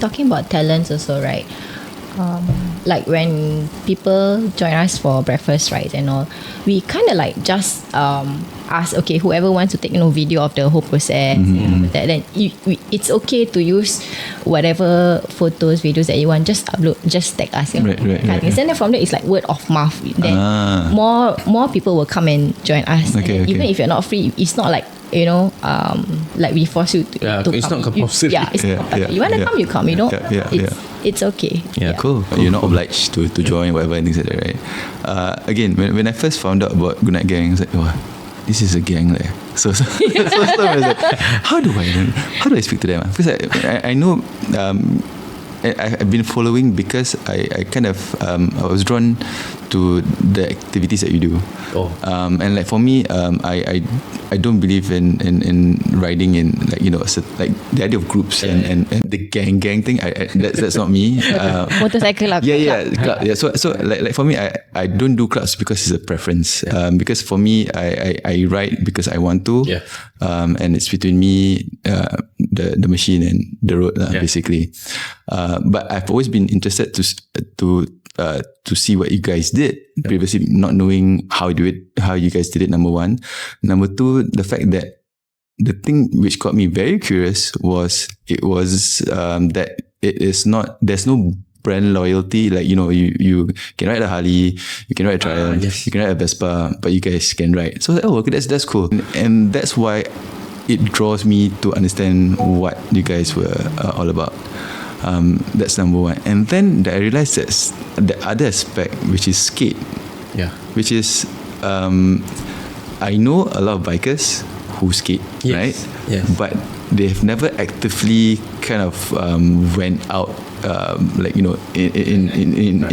talking about talents also, right? Like when people join us for breakfast, right, and all, we kind of like just ask, okay, whoever wants to take video of the whole process, then it's okay to use whatever photos, videos that you want, just upload, just tag us, right. And then from there it's like word of mouth. Then more people will come and join us. Okay. Even if you're not free, it's not like like we force you to it's come. not compulsory. It's not compulsory. You want to come, you come. You know, it's okay. Cool. You're not obliged to join whatever and things like that, right? Again, when I first found out about Goodnight Gang, I was like, oh, this is a gang there. So I was like, how do I speak to them? Because I know I've been following because I kind of I was drawn to the activities that you do. And like for me, I don't believe in riding in like like the idea of groups and the gang thing. That's not me. Motorcycle club. Club. So like for me, I don't do clubs because it's a preference. Because for me, I ride because I want to. And it's between me, the machine and the road, basically. But I've always been interested to see what you guys did previously, not knowing how you guys did it. Number one. Number two, the fact that the thing which got me very curious was that it is not, there's no brand loyalty. Like, you can ride a Harley, you can ride a Triumph, you can ride a Vespa, but you guys can ride. So okay, that's cool. And that's why it draws me to understand what you guys were all about. That's number one. And then I realized that's the other aspect, which is skate. Which is I know a lot of bikers who skate, right? But they've never actively kind of went out like in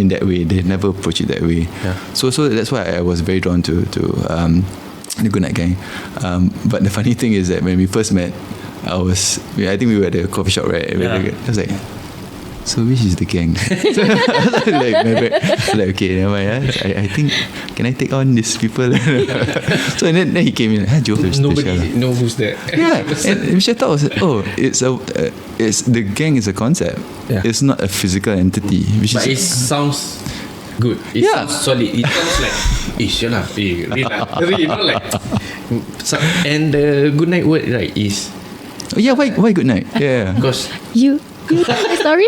that way. They never approach it that way. So that's why I was very drawn to the Goodnight Gang. But the funny thing is that when we first met, I think we were at the coffee shop, right? I was like, so which is the gang? like okay, never mind. I think, can I take on these people? So and then he came in. Joe, nobody knows who's that. And which I thought was, it's the gang is a concept. It's not a physical entity. But it sounds good. It sounds solid. It sounds like, like. So, and the good night word, right, is. Why good night? Because you the story.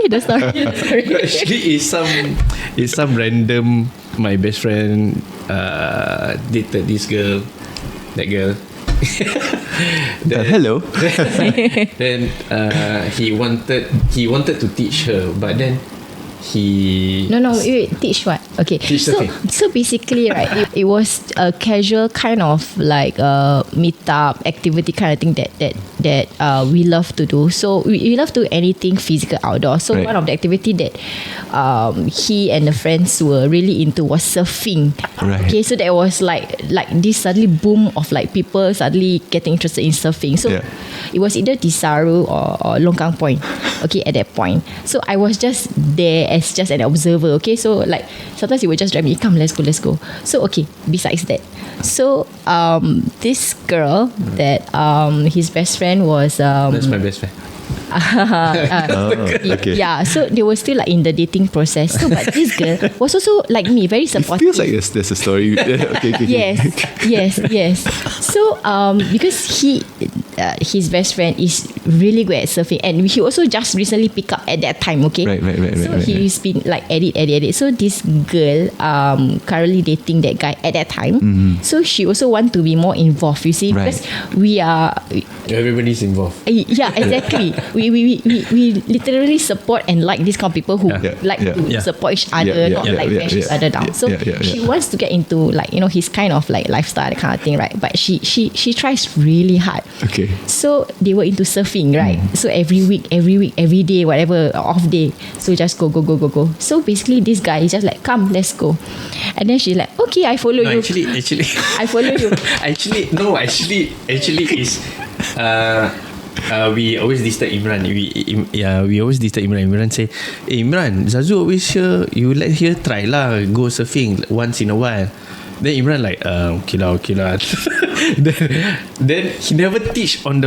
Actually, it's some random. My best friend dated this girl, that girl. Hello. Then he wanted to teach her, but then he wait, teach what? Okay, so basically, right, it was a casual kind of like meetup activity kind of thing that we love to do. So we love to do anything physical outdoor. So one of the activity that he and the friends were really into was surfing. Okay, so there was like this suddenly boom of like people suddenly getting interested in surfing. So it was either Desaru or Longkang Point. Okay, at that point, so I was just there as just an observer. Okay, so like sometimes he would just drive me, come, let's go. So okay, besides that, so this girl that his best friend was that's my best friend. Yeah, so they were still like in the dating process. So but this girl was also like me, very supportive. It feels like there's a story. Okay. Yes. So because his best friend is really good at surfing, and he also just recently picked up at that time. Okay, right. So he's been like edit. So this girl currently dating that guy at that time. So she also want to be more involved. You see, because we are everybody's involved. Yeah, exactly. We literally support and like these kind of people who like to support each other, not like bash each other down. So she wants to get into like his kind of like lifestyle, that kind of thing, right? But she tries really hard. Okay. So they were into surfing, right? So every week, every day, whatever off day, so just go. So basically, this guy is just like, come, let's go. And then she's like, okay, I follow you. Actually, I follow you. Actually, is. We always disturb Imran. We always disturb Imran. Imran say, "Hey Imran, Zazu always here. You let her try lah, go surfing once in a while." Then Imran like, okay lah. then he never teach on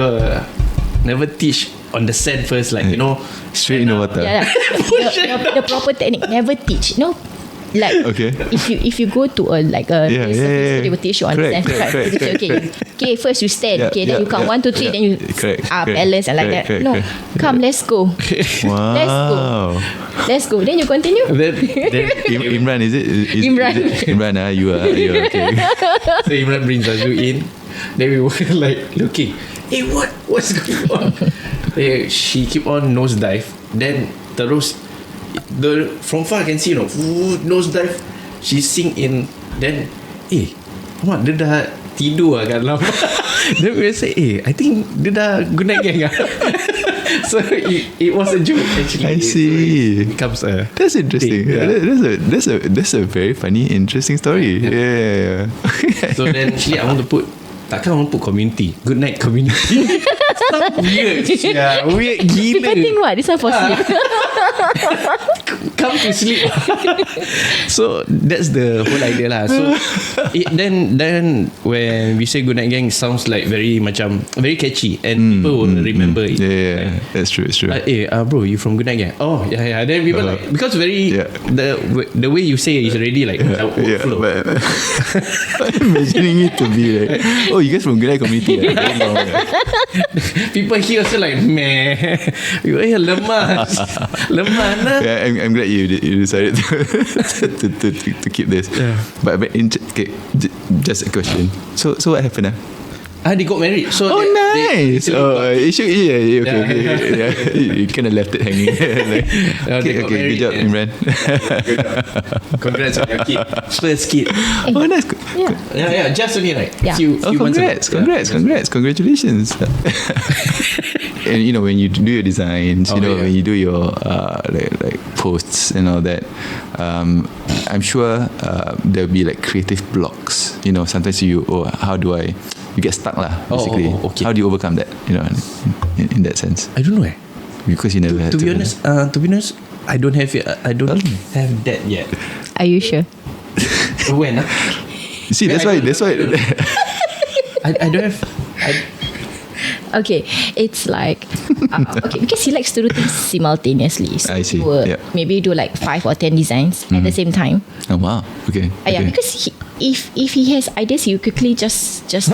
on the sand first, like, you know, straight in the water. Yeah. The proper technique never teach. No. Like if you go to a they will teach you on sand. Correct. Okay, first you stand. Then you count 1, 2, 3. Then you balance and like that. Correct. No, come, let's go. Wow. Let's go. Then you continue. Then Imran, is it? Imran. Is it Imran, you are okay. So Imran brings Zazu in. Then we were like looking. Hey, what's going on? She keep on nosedive. Then terus from far I can see, nosedive. She sink in. Then Mak, dia dah tidur kat dalam. Then we say, I think dia dah Goodnight Gang. So it was a joke actually. I see. So it becomes a That's interesting. thing, That's a very funny, interesting story. Yeah. So then actually I want to put, takkan I want to put community, Goodnight community. Sound weird. Yeah, weird gila. People think what? This one for sleep. Come to sleep. So that's the whole idea lah. So then when we say Goodnight Gang, it sounds like very catchy, and people will remember it. Yeah, that's true. It's true. Bro, you from Goodnight Gang? Oh, yeah. Then people like, because the way you say it is already like workflow. But I'm imagining it to be like, oh, you guys from Goodnight community. People here also like, meh, lemah lah. Yeah, I'm glad you decided to keep this. Yeah. But just a question. So what happened? They got married. So nice. Okay. Yeah. You kind of left it hanging. Okay, good job, Imran. Congrats on your kid. First kid. Oh, nice. Yeah. Just only like few congrats. months ago. Congratulations. And when you do your designs, when you do your like posts and all that, I'm sure there'll be like creative blocks. Sometimes how do I? You get stuck lah, basically. Okay. How do you overcome that? In that sense. I don't know. Because you never had to. To be honest, I don't have it. I don't have that yet. Are you sure? When? See, that's why. I don't have. Okay, it's like because he likes to do things simultaneously. So I see. He will maybe do like 5 or 10 designs at the same time. Oh wow. Okay. Yeah, because if he has ideas, he will quickly just jot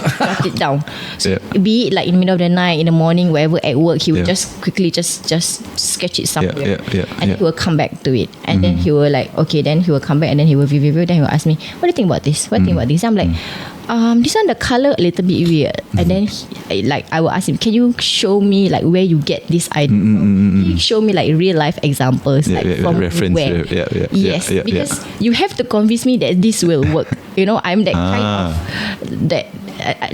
it down. So be it like in the middle of the night, in the morning, wherever at work, he will just quickly just sketch it somewhere, and then he will come back to it, and then he will like then he will come back and then he will review. Then he will ask me, what do you think about this? What do you think about this? I'm like, this one the color a little bit weird, and then I will ask him, can you show me like where you get this idea from? Can you show me like real life examples from reference, where? Yes, because you have to convince me that this will work. I'm that kind of that.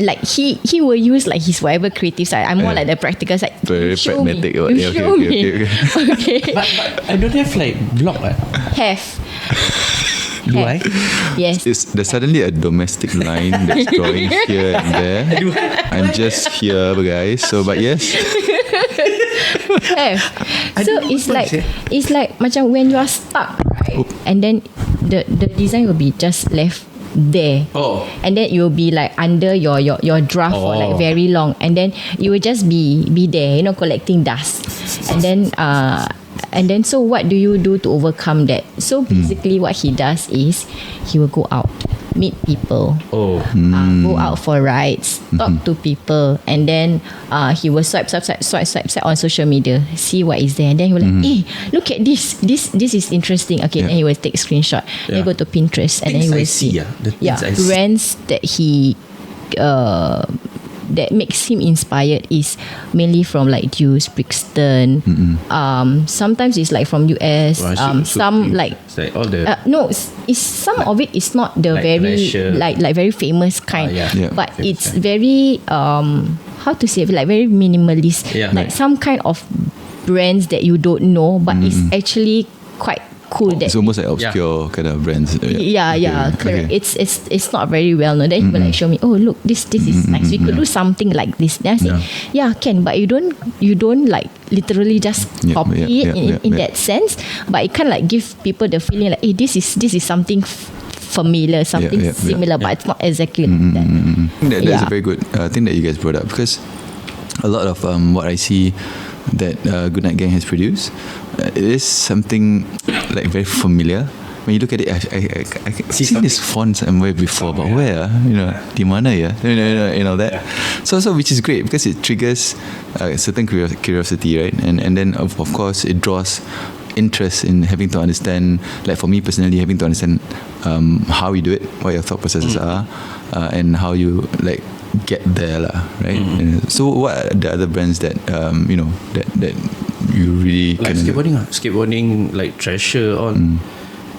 Like he will use like his whatever creative side. I'm more like the practical side. Very pragmatic. Show me. Okay. But I don't have like block. Have. Do I? Yes. There's suddenly a domestic line that's drawing here and there. I'm just here, guys. So, but yes. Have. So it's like macam when you are stuck, right? And then the design will be just left there, and then you will be like under your draft for like very long, and then you will just be there, collecting dust, and then so what do you do to overcome that? So basically what he does is he will go out, meet people, go out for rides, talk to people, and then he will swipe on social media, see what is there, and then he will like, hey, look at this is interesting. Okay, then he will take screenshot, then go to Pinterest, and then he will see brands that he that makes him inspired is mainly from like Deuce, Brixton. Sometimes it's like from US. Some like all the it's some of it is not the like very leisure, like very famous kind, but famous it's very how to say, like very minimalist, like some kind of brands that you don't know, but it's actually quite cool. That it's almost like obscure kind of brands. Correct. Okay. It's not very well known. Then he will like show me, oh look, this is nice. We could do something like this. Then I say, can, but you don't like literally just copy it in that sense. But it kind of like give people the feeling like, hey, this is something familiar, something similar, but it's not exactly like that. That's a very good thing that you guys brought up, because a lot of what I see that Goodnight Gang has produced. It is something like very familiar. When you look at it, I've seen this font somewhere before, but where? Di mana ya? That. So which is great because it triggers a certain curiosity, right? And then of course it draws interest in having to understand, like for me personally, having to understand how you do it, what your thought processes are, and how you like get there lah, right? So what are the other brands that that you really like skateboarding like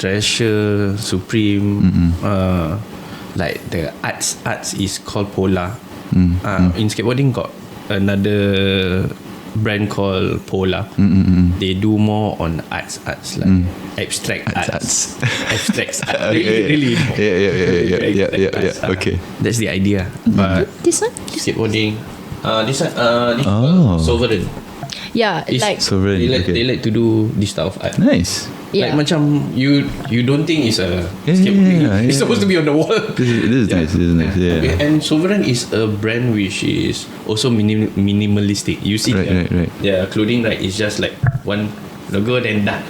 Treasure, Supreme, like the arts is called Polar. In skateboarding got another brand called Polar. They do more on arts like abstract arts. Abstract art. Really. Yeah. Okay. That's the idea. But This one? skateboarding. This one, Sovereign. Yeah, It's like Sovereign. They like to do this type of art. Nice. yeah. Like macam you don't think it's a skateboarding. Yeah. It's supposed to be on the wall. This is nice. This is nice. Yeah. Okay, and Sovereign is a brand which is also minimalistic. You see, Right. Yeah, clothing like it's just like one logo then done.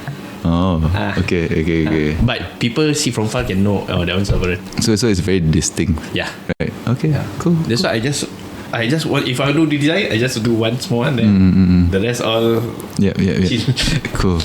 Oh. Okay. But people see from far can know that one's Sovereign. So it's very distinct. Yeah. Right. Okay. Cool. That's why I just want, if I do design, I just do one small one, then the rest all Yeah. Cool.